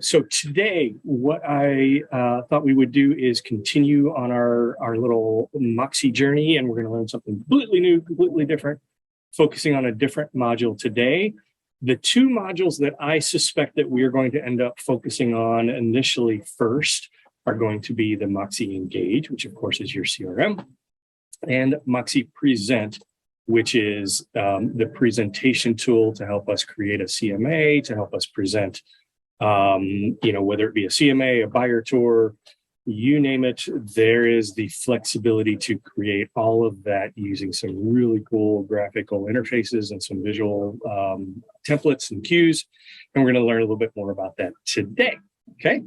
So today, what I thought we would do is continue on our little Moxie journey, and we're going to learn something completely new, completely different, focusing on a different module today. The two modules that I suspect that we are going to end up focusing on initially first are going to be the MoxiEngage, which of course is your CRM, and MoxiPresent, which is the presentation tool to help us create a CMA, to help us present, whether it be a CMA, a buyer tour, you name it, there is the flexibility to create all of that using some really cool graphical interfaces and some visual templates and cues. And we're going to learn a little bit more about that today. Okay.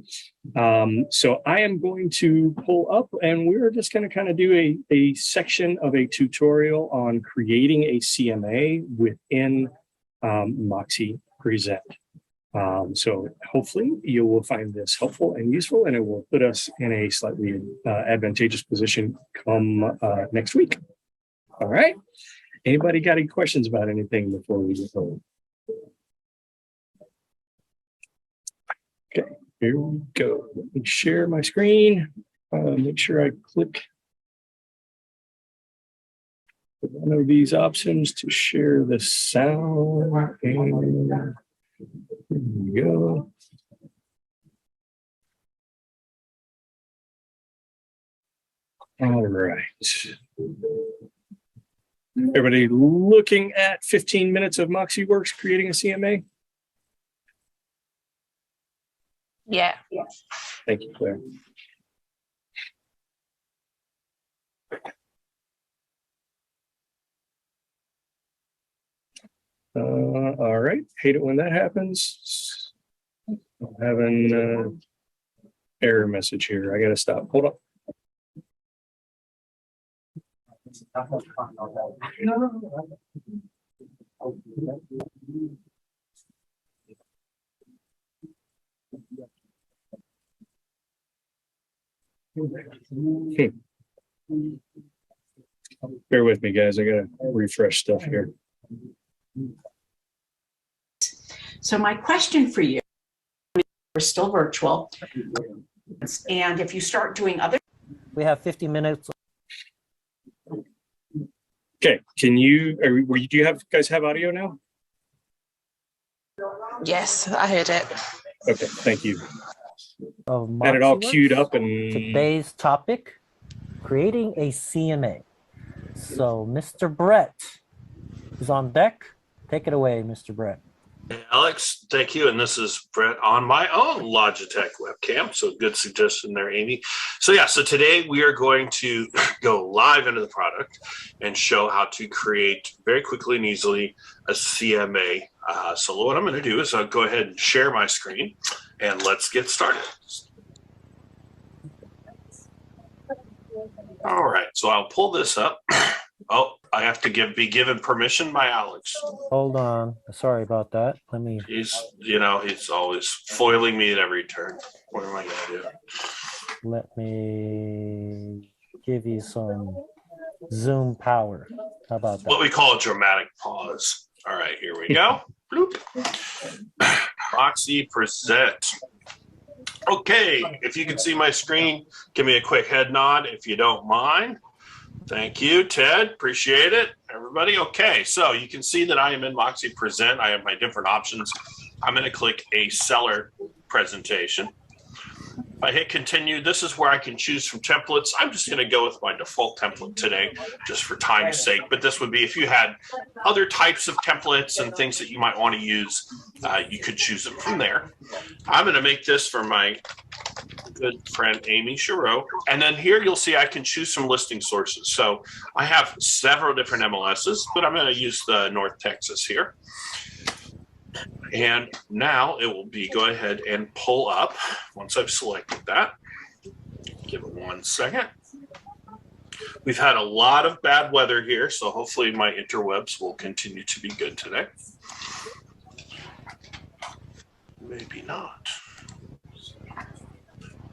So I am going to pull up and we're just going to kind of do a section of a tutorial on creating a CMA within MoxiPresent. So hopefully you will find this helpful and useful, and it will put us in a slightly advantageous position come next week. All right. Anybody got any questions about anything before we get going? Okay, here we go. Let me share my screen. Make sure I click one of these options to share the sound. And here we go. All right. Everybody looking at 15 minutes of MoxiWorks creating a CMA? Yeah. Thank you, Claire. All right. Hate it when that happens. I'm having an error message here. I got to stop. Hold on. Okay. Bear with me, guys. I got to refresh stuff here. So my question for you, we're still virtual, and if you start doing other... We have 50 minutes. Okay, can you, do you guys have audio now? Yes, I heard it. Okay, thank you. Had it all queued up and... Today's topic, creating a CMA. So Mr. Brett is on deck. Take it away, Mr. Brett. Hey, Alex, thank you. And this is Brett on my own Logitech webcam. So good suggestion there, Amy. So today we are going to go live into the product and show how to create very quickly and easily a CMA. So what I'm going to do is I'll go ahead and share my screen and let's get started. All right, so I'll pull this up. Oh, I have to be given permission by Alex. Hold on. Sorry about that. Let me... He's always foiling me at every turn. What am I going to do? Let me give you some Zoom power. How about that? What we call a dramatic pause. All right, here we go. Bloop. MoxiPresent. Okay, if you can see my screen, give me a quick head nod if you don't mind. Thank you, Ted. Appreciate it. Everybody, okay. So you can see that I am in MoxiPresent. I have my different options. I'm going to click a seller presentation. If I hit continue, this is where I can choose from templates. I'm just going to go with my default template today, just for time's sake. But this would be if you had other types of templates and things that you might want to use, you could choose them from there. I'm going to make this for my good friend Amy Chiro. And then here you'll see I can choose some listing sources. So I have several different MLSs, but I'm going to use the North Texas here. And now it will be go ahead and pull up once I've selected that. Give it 1 second. We've had a lot of bad weather here, so hopefully my interwebs will continue to be good today. Maybe not.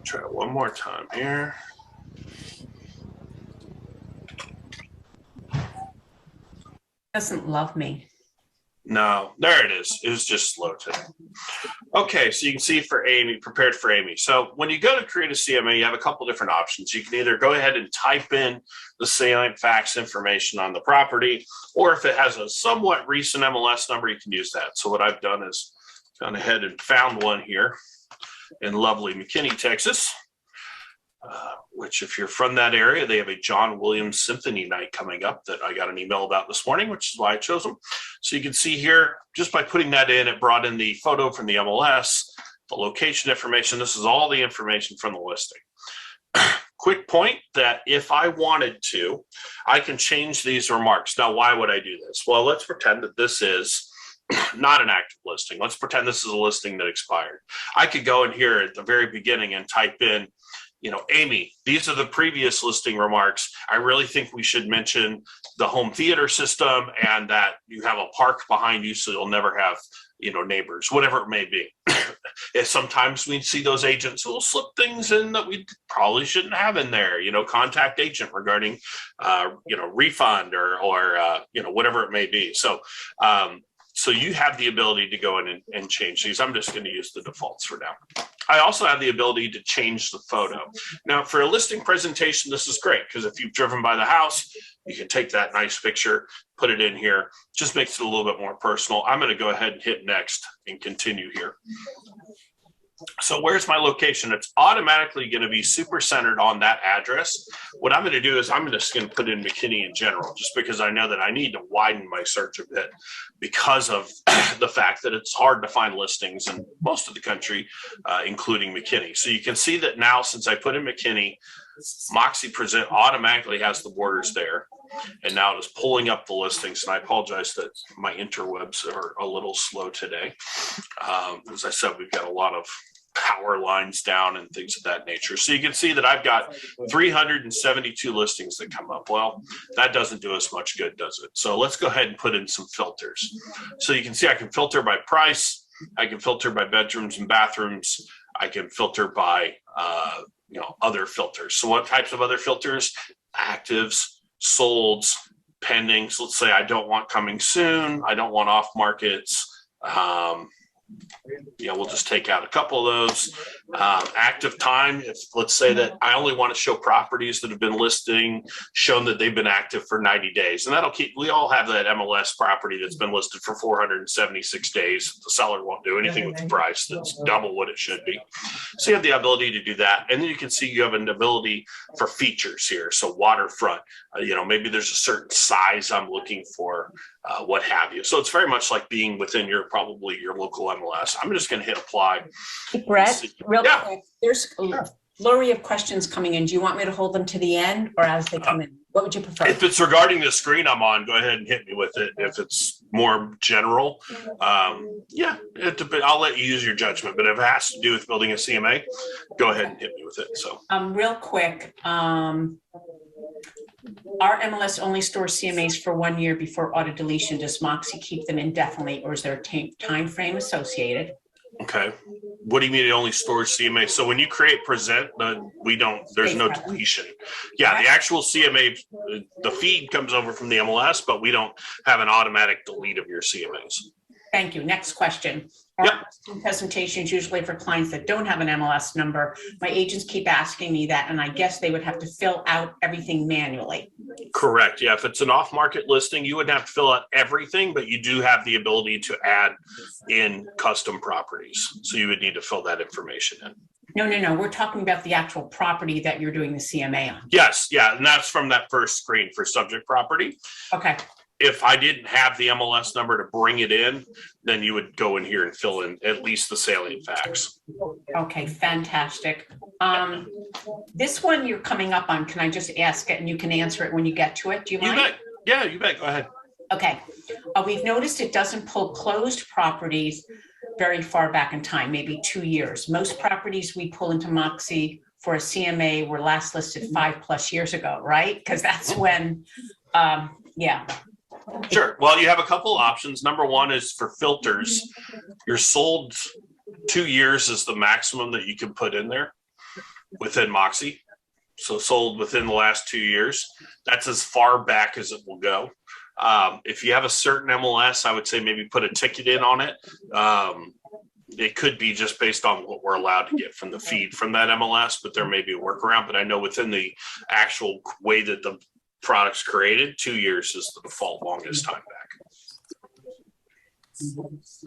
Try it one more time here. Doesn't love me. No, there it is. It was just slow today. Okay, so you can see for Amy, prepared for Amy. So when you go to create a CMA, you have a couple different options. You can either go ahead and type in the salient facts information on the property, or if it has a somewhat recent MLS number, you can use that. So what I've done is gone ahead and found one here in lovely McKinney, Texas, which if you're from that area, they have a John Williams Symphony Night coming up that I got an email about this morning, which is why I chose them. So you can see here, just by putting that in, it brought in the photo from the MLS, the location information. This is all the information from the listing. Quick point that if I wanted to, I can change these remarks. Now, why would I do this? Well, let's pretend that this is not an active listing. Let's pretend this is a listing that expired. I could go in here at the very beginning and type in, you know, Amy, these are the previous listing remarks. I really think we should mention the home theater system and that you have a park behind you, so you'll never have, you know, neighbors, whatever it may be. Sometimes we see those agents who will slip things in that we probably shouldn't have in there, you know, contact agent regarding, you know, refund or you know, whatever it may be. So, so you have the ability to go in and change these. I'm just going to use the defaults for now. I also have the ability to change the photo. Now, for a listing presentation, this is great because if you've driven by the house, you can take that nice picture, put it in here. Just makes it a little bit more personal. I'm going to go ahead and hit next and continue here. So where's my location? It's automatically going to be super centered on that address. What I'm going to do is I'm just going to put in McKinney in general, just because I know that I need to widen my search a bit because of the fact that it's hard to find listings in most of the country, including McKinney. So you can see that now, since I put in McKinney, MoxiPresent automatically has the borders there. And now it is pulling up the listings. And I apologize that my interwebs are a little slow today. As I said, we've got a lot of power lines down and things of that nature. So you can see that I've got 372 listings that come up. Well, that doesn't do us much good, does it? So let's go ahead and put in some filters. So you can see I can filter by price. I can filter by bedrooms and bathrooms. I can filter by, you know, other filters. So what types of other filters? Actives, solds, pending. So let's say I don't want coming soon. I don't want off markets. Yeah, we'll just take out a couple of those. Active time, if let's say that I only want to show properties that have been shown that they've been active for 90 days. And that'll keep, we all have that MLS property that's been listed for 476 days. The seller won't do anything with the price. That's double what it should be. So you have the ability to do that. And then you can see you have an ability for features here. So waterfront, you know, maybe there's a certain size I'm looking for, what have you. So it's very much like being within probably your local MLS. I'm just going to hit apply. Hey, Brett, real quick, there's a flurry of questions coming in. Do you want me to hold them to the end or as they come in? What would you prefer? If it's regarding the screen I'm on, go ahead and hit me with it. If it's more general, yeah, I'll let you use your judgment. But if it has to do with building a CMA, go ahead and hit me with it. So, real quick, our MLS only stores CMAs for 1 year before auto deletion. Does Moxie keep them indefinitely, or is there a time frame associated? Okay. What do you mean it only stores CMA? So when you create present, there's no deletion. Yeah, the actual CMA, the feed comes over from the MLS, but we don't have an automatic delete of your CMAs. Thank you. Next question. Yep. Presentations usually for clients that don't have an MLS number. My agents keep asking me that, and I guess they would have to fill out everything manually. Correct. Yeah. If it's an off-market listing, you wouldn't have to fill out everything, but you do have the ability to add in custom properties. So you would need to fill that information in. No. We're talking about the actual property that you're doing the CMA on. Yes. Yeah. And that's from that first screen for subject property. Okay. If I didn't have the MLS number to bring it in, then you would go in here and fill in at least the salient facts. Okay, fantastic. This one you're coming up on, can I just ask it and you can answer it when you get to it? Do you mind? You bet. Yeah, you bet. Go ahead. Okay. We've noticed it doesn't pull closed properties very far back in time, maybe 2 years. Most properties we pull into Moxie for a CMA were last listed 5+ years ago, right? Because that's when, yeah. Sure. Well, you have a couple options. Number one is for filters. You're sold 2 years is the maximum that you can put in there within Moxie. So sold within the last 2 years. That's as far back as it will go. If you have a certain MLS, I would say maybe put a ticket in on it. it could be just based on what we're allowed to get from the feed from that MLS, but there may be a workaround. But I know within the actual way that the product's created, 2 years is the default longest time back.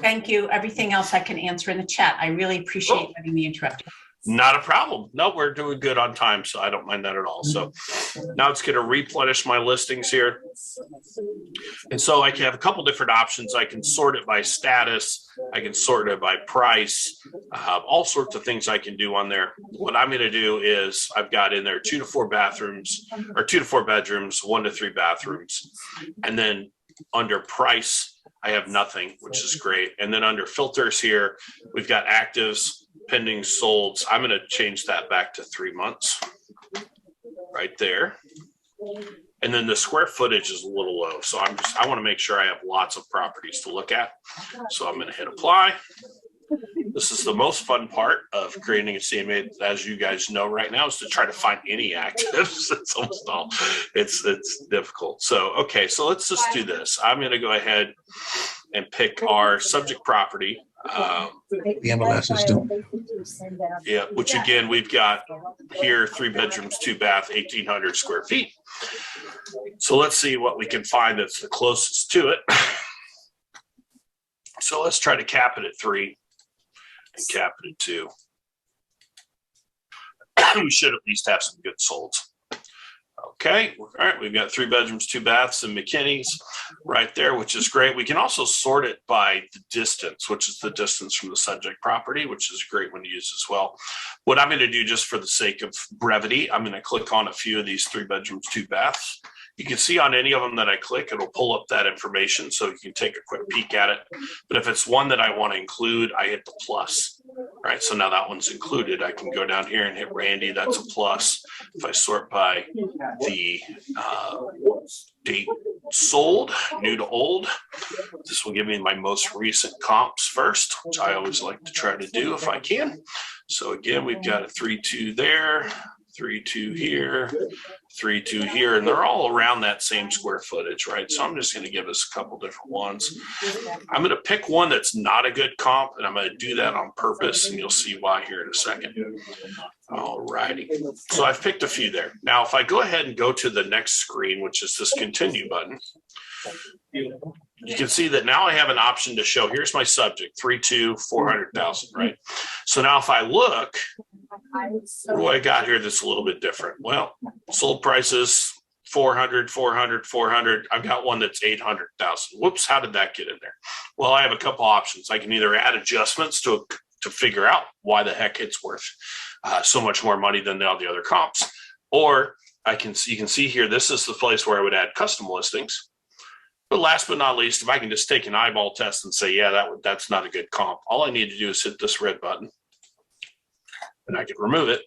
Thank you. Everything else I can answer in the chat. I really appreciate letting me interrupt you. Not a problem. No, we're doing good on time, so I don't mind that at all. So now it's going to replenish my listings here. And so I can have a couple different options. I can sort it by status. I can sort it by price. All sorts of things I can do on there. What I'm going to do is I've got in there 2 to 4 bathrooms, or 2 to 4 bedrooms, 1 to 3 bathrooms. And then under price, I have nothing, which is great. And then under filters here, we've got actives, pending, solds. I'm going to change that back to 3 months right there. And then the square footage is a little low. So I want to make sure I have lots of properties to look at. So I'm going to hit apply. This is the most fun part of creating a CMA, as you guys know right now, is to try to find any actives. It's almost all, it's difficult. So, okay, so let's just do this. I'm going to go ahead and pick our subject property. The MLS is doing. Yeah, which again, we've got here 3 bedrooms, 2 bath, 1,800 square feet. So let's see what we can find that's the closest to it. So let's try to cap it at 3 and cap it at 2. We should at least have some good solds. Okay, all right, we've got 3 bedrooms, 2 baths and McKinney's right there, which is great. We can also sort it by the distance, which is the distance from the subject property, which is a great one to use as well. What I'm going to do, just for the sake of brevity, I'm going to click on a few of these 3 bedrooms, 2 baths. You can see on any of them that I click, it'll pull up that information so you can take a quick peek at it. But if it's one that I want to include, I hit the plus, right? So now that one's included. I can go down here and hit Randy, that's a plus. If I sort by the date sold, new to old, this will give me my most recent comps first, which I always like to try to do if I can. So again, we've got a 3.2 there, 3.2 here, 3.2 here, and they're all around that same square footage, right? So I'm just going to give us a couple different ones. I'm going to pick one that's not a good comp, and I'm going to do that on purpose, and you'll see why here in a second. All righty. So I've picked a few there. Now, if I go ahead and go to the next screen, which is this continue button, you can see that now I have an option to show, here's my subject, 3.2, 400,000, right? So now if I look, what do I got here that's a little bit different? Well, sold prices, 400, 400, 400. I've got one that's 800,000. Whoops, how did that get in there? Well, I have a couple options. I can either add adjustments to figure out why the heck it's worth so much more money than all the other comps, or you can see here, this is the place where I would add custom listings. But last but not least, if I can just take an eyeball test and say, yeah, that's not a good comp, all I need to do is hit this red button and I can remove it.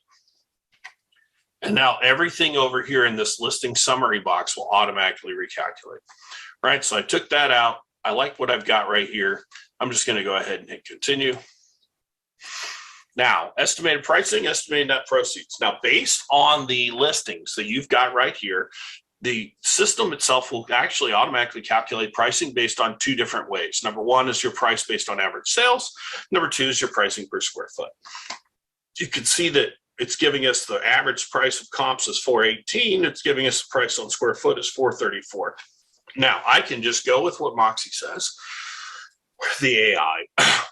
And now everything over here in this listing summary box will automatically recalculate, right? So I took that out. I like what I've got right here. I'm just going to go ahead and hit continue. Now, estimated pricing, estimated net proceeds. Now, based on the listings that you've got right here, the system itself will actually automatically calculate pricing based on 2 different ways. Number 1 is your price based on average sales. Number 2 is your pricing per square foot. You can see that it's giving us the average price of comps is 418. It's giving us the price on square foot is 434. Now, I can just go with what Moxie says. The AI,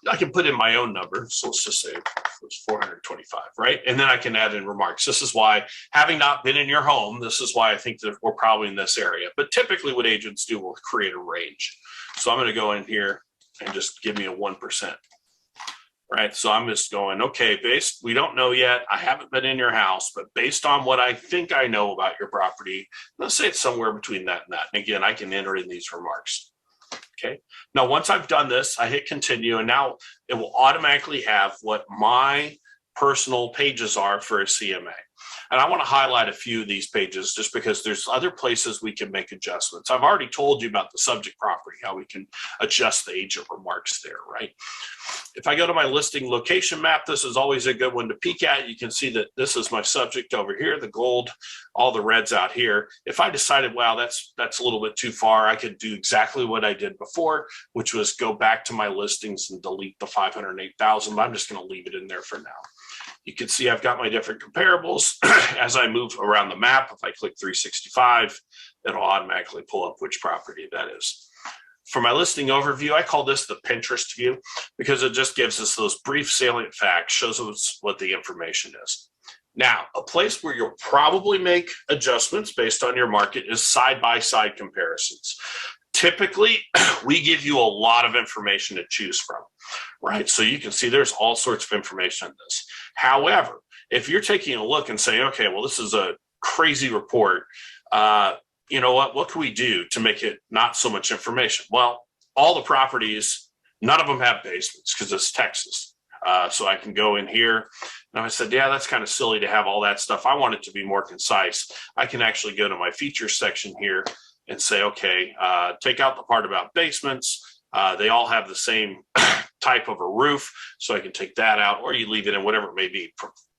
I can put in my own number. So let's just say it's 425, right? And then I can add in remarks. This is why, having not been in your home, this is why I think that we're probably in this area. But typically what agents do will create a range. So I'm going to go in here and just give me a 1%, right? So I'm just going, okay, we don't know yet. I haven't been in your house, but based on what I think I know about your property, let's say it's somewhere between that and that. And again, I can enter in these remarks. Okay. Now, once I've done this, I hit continue, and now it will automatically have what my personal pages are for a CMA. And I want to highlight a few of these pages just because there's other places we can make adjustments. I've already told you about the subject property, how we can adjust the agent remarks there, right? If I go to my listing location map, this is always a good one to peek at. You can see that this is my subject over here, the gold, all the reds out here. If I decided, wow, that's a little bit too far, I could do exactly what I did before, which was go back to my listings and delete the 508,000. But I'm just going to leave it in there for now. You can see I've got my different comparables. As I move around the map, if I click 365, it'll automatically pull up which property that is. For my listing overview, I call this the Pinterest view because it just gives us those brief salient facts, shows us what the information is. Now, a place where you'll probably make adjustments based on your market is side-by-side comparisons. Typically, we give you a lot of information to choose from, right? So you can see there's all sorts of information in this. However, if you're taking a look and saying, okay, well, this is a crazy report, you know what can we do to make it not so much information? Well, all the properties, none of them have basements because it's Texas. So I can go in here and I said, yeah, that's kind of silly to have all that stuff. I want it to be more concise. I can actually go to my features section here and say, okay, take out the part about basements. They all have the same type of a roof. So I can take that out, or you leave it in, whatever it may be.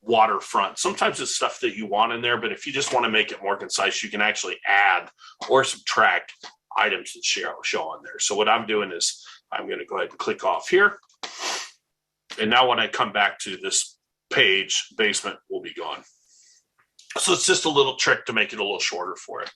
Waterfront. Sometimes it's stuff that you want in there, but if you just want to make it more concise, you can actually add or subtract items that show on there. So what I'm doing is I'm going to go ahead and click off here. And now when I come back to this page, basement will be gone. So it's just a little trick to make it a little shorter for it.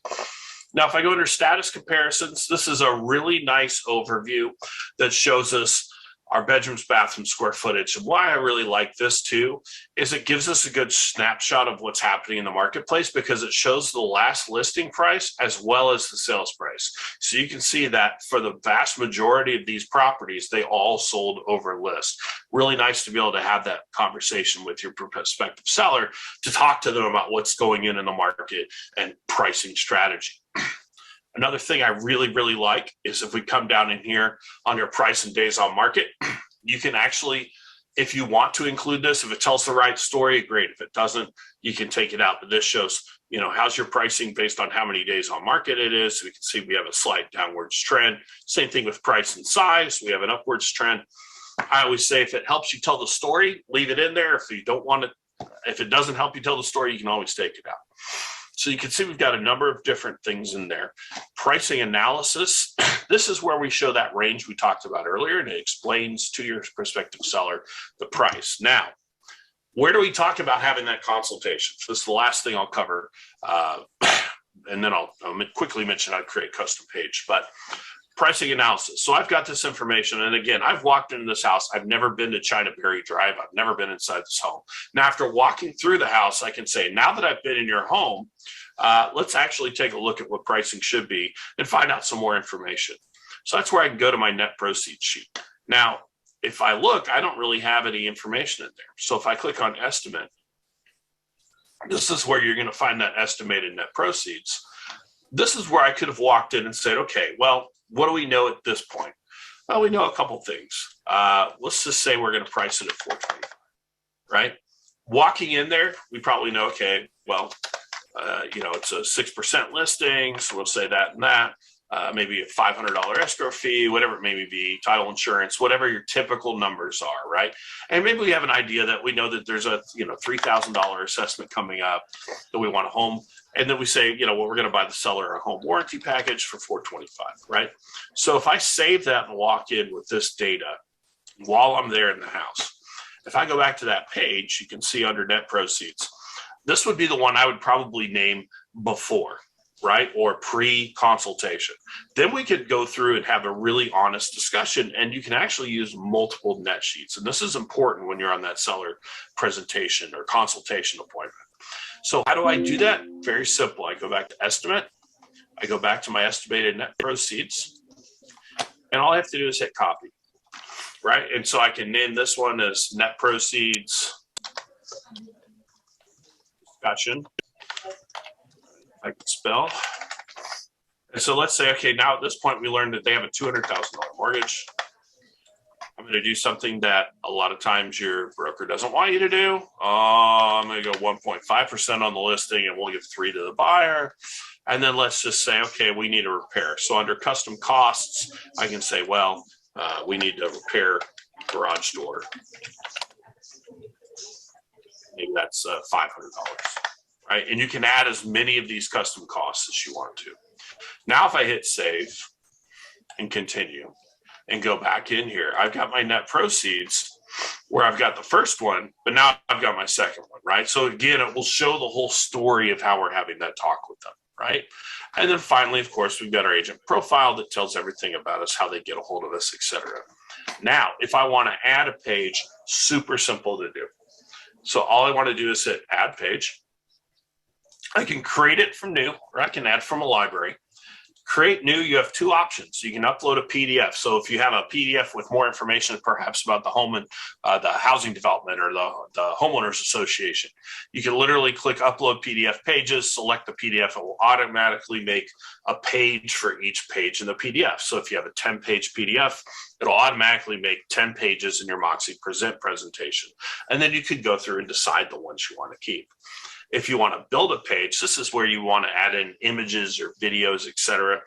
Now, if I go under status comparisons, this is a really nice overview that shows us our bedrooms, bathrooms, square footage. And why I really like this too is it gives us a good snapshot of what's happening in the marketplace because it shows the last listing price as well as the sales price. So you can see that for the vast majority of these properties, they all sold over list. Really nice to be able to have that conversation with your prospective seller to talk to them about what's going in the market and pricing strategy. Another thing I really, really like is if we come down in here under price and days on market, you can actually, if you want to include this, if it tells the right story, great. If it doesn't, you can take it out. But this shows, you know, how's your pricing based on how many days on market it is. So we can see we have a slight downwards trend. Same thing with price and size. We have an upwards trend. I always say if it helps you tell the story, leave it in there. If you don't want it, if it doesn't help you tell the story, you can always take it out. So you can see we've got a number of different things in there. Pricing analysis, this is where we show that range we talked about earlier, and it explains to your prospective seller the price. Now, where do we talk about having that consultation? So this is the last thing I'll cover, and then I'll quickly mention I'd create a custom page, but pricing analysis. So I've got this information, and again, I've walked into this house. I've never been to China Berry Drive. I've never been inside this home. Now, after walking through the house, I can say, now that I've been in your home, let's actually take a look at what pricing should be and find out some more information. So that's where I can go to my net proceeds sheet. Now, if I look, I don't really have any information in there. So if I click on estimate, this is where you're going to find that estimated net proceeds. This is where I could have walked in and said, okay, well, what do we know at this point? Well, we know a couple things. Let's just say we're going to price it at $425, right? Walking in there, we probably know, okay, well, you know, it's a 6% listing, so we'll say that and that. Maybe a $500 escrow fee, whatever it may be, title insurance, whatever your typical numbers are, right? And maybe we have an idea that we know that there's a, you know, $3,000 assessment coming up that we want a home. And then we say, you know, well, we're going to buy the seller a home warranty package for $425, right? So if I save that and walk in with this data while I'm there in the house, if I go back to that page, you can see under net proceeds, this would be the one I would probably name before, right? Or pre-consultation. Then we could go through and have a really honest discussion, and you can actually use multiple net sheets. And this is important when you're on that seller presentation or consultation appointment. So how do I do that? Very simple. I go back to estimate. I go back to my estimated net proceeds, and all I have to do is hit copy, right? And so I can name this one as net proceeds discussion. I can spell. And so let's say, okay, now at this point we learned that they have a $200,000 mortgage. I'm going to do something that a lot of times your broker doesn't want you to do. I'm going to go 1.5% on the listing and we'll give 3 to the buyer. And then let's just say, okay, we need a repair. So under custom costs, I can say, well, we need to repair garage door. Maybe that's $500, right? And you can add as many of these custom costs as you want to. Now, if I hit save and continue and go back in here, I've got my net proceeds where I've got the first one, but now I've got my second one, right? So again, it will show the whole story of how we're having that talk with them, right? And then finally, of course, we've got our agent profile that tells everything about us, how they get a hold of us, etc. Now, if I want to add a page, super simple to do. So all I want to do is hit add page. I can create it from new, or I can add from a library. Create new, you have 2 options. You can upload a PDF. So if you have a PDF with more information, perhaps about the home and the housing development or the homeowners association, you can literally click upload PDF pages, select the PDF. It will automatically make a page for each page in the PDF. So if you have a 10-page PDF, it'll automatically make 10 pages in your MoxiPresent presentation. And then you could go through and decide the ones you want to keep. If you want to build a page, this is where you want to add in images or videos, etc.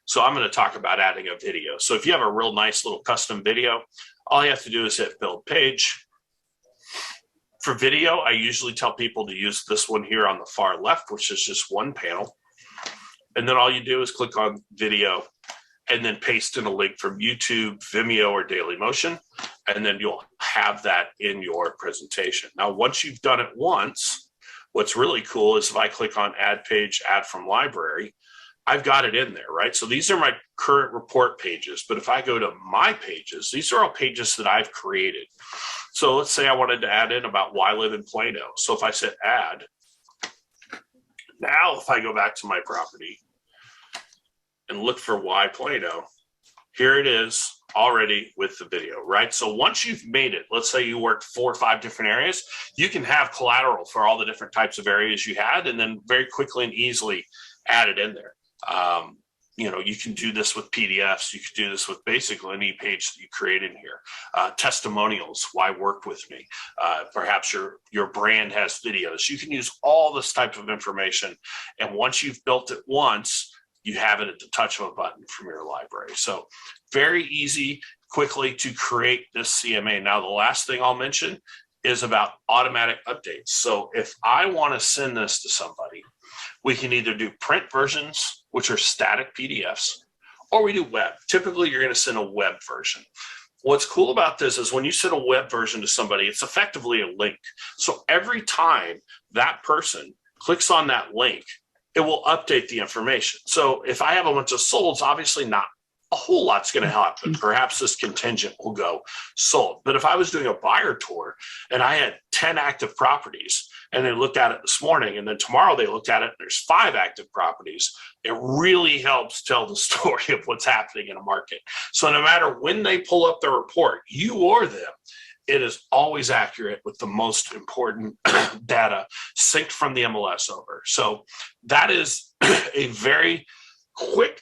So I'm going to talk about adding a video. So if you have a real nice little custom video, all you have to do is hit build page. For video, I usually tell people to use this one here on the far left, which is just one panel. And then all you do is click on video and then paste in a link from YouTube, Vimeo, or Dailymotion. And then you'll have that in your presentation. Now, once you've done it once, what's really cool is if I click on add page, add from library, I've got it in there, right? So these are my current report pages, but if I go to my pages, these are all pages that I've created. So let's say I wanted to add in about why I live in Plano. So if I said add, now if I go back to my property and look for why Plano, here it is already with the video, right? So once you've made it, let's say you worked 4 or 5 different areas, you can have collateral for all the different types of areas you had, and then very quickly and easily add it in there. You know, you can do this with PDFs. You can do this with basically any page that you create in here. Testimonials, why work with me? Perhaps your brand has videos. You can use all this type of information. And once you've built it once, you have it at the touch of a button from your library. So very easy, quickly to create this CMA. Now, the last thing I'll mention is about automatic updates. So if I want to send this to somebody, we can either do print versions, which are static PDFs, or we do web. Typically, you're going to send a web version. What's cool about this is when you send a web version to somebody, it's effectively a link. So every time that person clicks on that link, it will update the information. So if I have a bunch of solds, obviously not a whole lot's going to happen. Perhaps this contingent will go sold. But if I was doing a buyer tour and I had 10 active properties and they looked at it this morning and then tomorrow they looked at it and there's 5 active properties, it really helps tell the story of what's happening in a market. So no matter when they pull up the report, you or them, it is always accurate with the most important data synced from the MLS over. So that is a very quick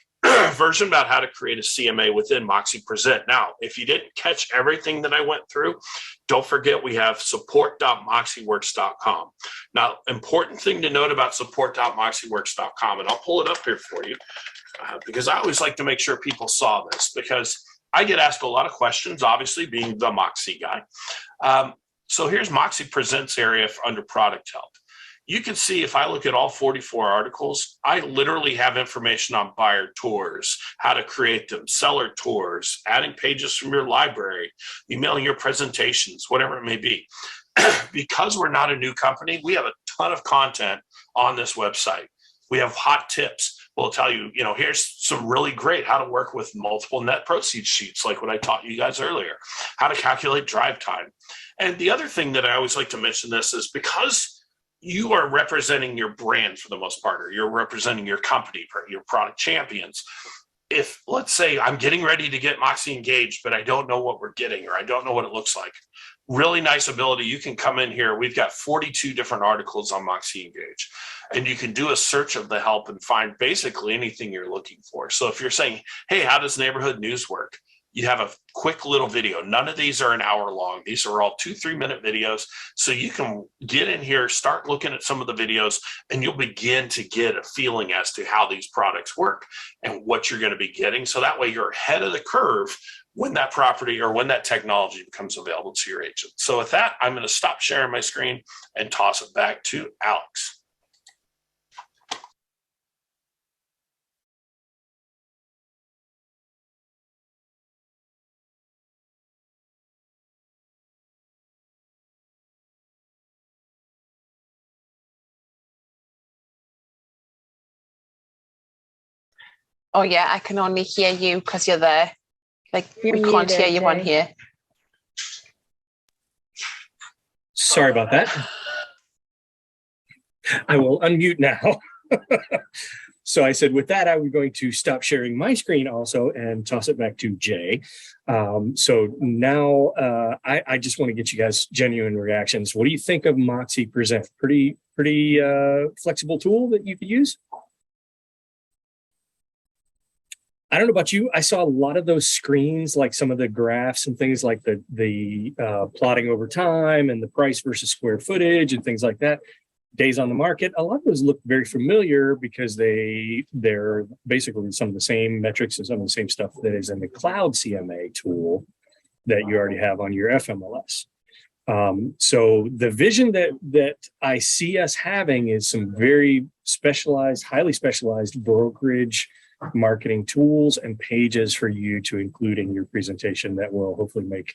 version about how to create a CMA within MoxiPresent. Now, if you didn't catch everything that I went through, don't forget we have support.moxieworks.com. Now, important thing to note about support.moxieworks.com, and I'll pull it up here for you because I always like to make sure people saw this because I get asked a lot of questions, obviously being the Moxie guy. So here's MoxiPresent's area under product help. You can see if I look at all 44 articles, I literally have information on buyer tours, how to create them, seller tours, adding pages from your library, emailing your presentations, whatever it may be. Because we're not a new company, we have a ton of content on this website. We have hot tips. We'll tell you, you know, here's some really great how to work with multiple net proceeds sheets, like what I taught you guys earlier, how to calculate drive time. And the other thing that I always like to mention this is because you are representing your brand for the most part, or you're representing your company, your product champions. If, let's say, I'm getting ready to get MoxiEngage, but I don't know what we're getting, or I don't know what it looks like. Really nice ability. You can come in here. We've got 42 different articles on MoxiEngage, and you can do a search of the help and find basically anything you're looking for. So if you're saying, hey, how does neighborhood news work? you have a quick little video. None of these are an hour long. These are all 2-3 minute videos. So you can get in here, start looking at some of the videos, and you'll begin to get a feeling as to how these products work and what you're going to be getting. So that way you're ahead of the curve when that property or when that technology becomes available to your agent. So with that, I'm going to stop sharing my screen and toss it back to Alex. Oh yeah, I can only hear you because you're there. Like we can't hear you on here. Sorry about that. I will unmute now. So I said, with that, I'm going to stop sharing my screen also and toss it back to Jay. So now I just want to get you guys genuine reactions. What do you think of MoxiPresent? Pretty flexible tool that you could use? I don't know about you. I saw a lot of those screens, like some of the graphs and things like the plotting over time and the price versus square footage and things like that. Days on the market. A lot of those look very familiar because they're basically some of the same metrics and some of the same stuff that is in the cloud CMA tool that you already have on your FMLS. So the vision that I see us having is some very specialized, highly specialized brokerage marketing tools and pages for you to include in your presentation that will hopefully make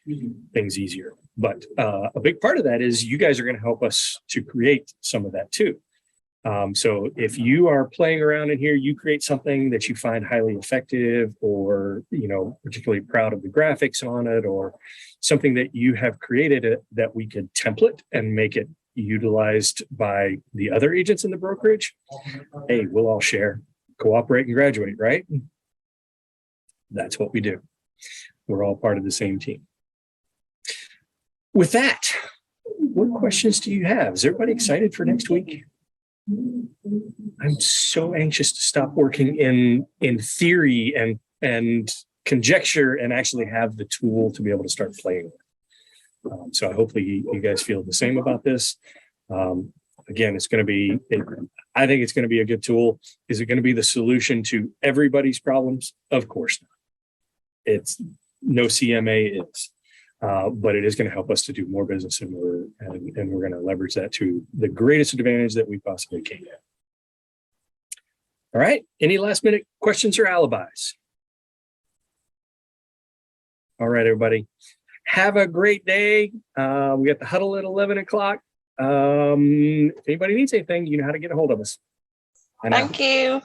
things easier. But a big part of that is you guys are going to help us to create some of that too. So if you are playing around in here, you create something that you find highly effective, or particularly proud of the graphics on it, or something that you have created that we could template and make it utilized by the other agents in the brokerage, hey, we'll all share. Cooperate and graduate, right? That's what we do. We're all part of the same team. With that, what questions do you have? Is everybody excited for next week? I'm so anxious to stop working in theory and conjecture and actually have the tool to be able to start playing with. So hopefully you guys feel the same about this. Again, it's going to be, I think it's going to be a good tool. Is it going to be the solution to everybody's problems? Of course not. It's no CMA is, but it is going to help us to do more business, and we're going to leverage that to the greatest advantage that we possibly can. All right. Any last minute questions or alibis? All right, everybody. Have a great day. We got the huddle at 11 o'clock. If anybody needs anything, you know how to get a hold of us. Thank you.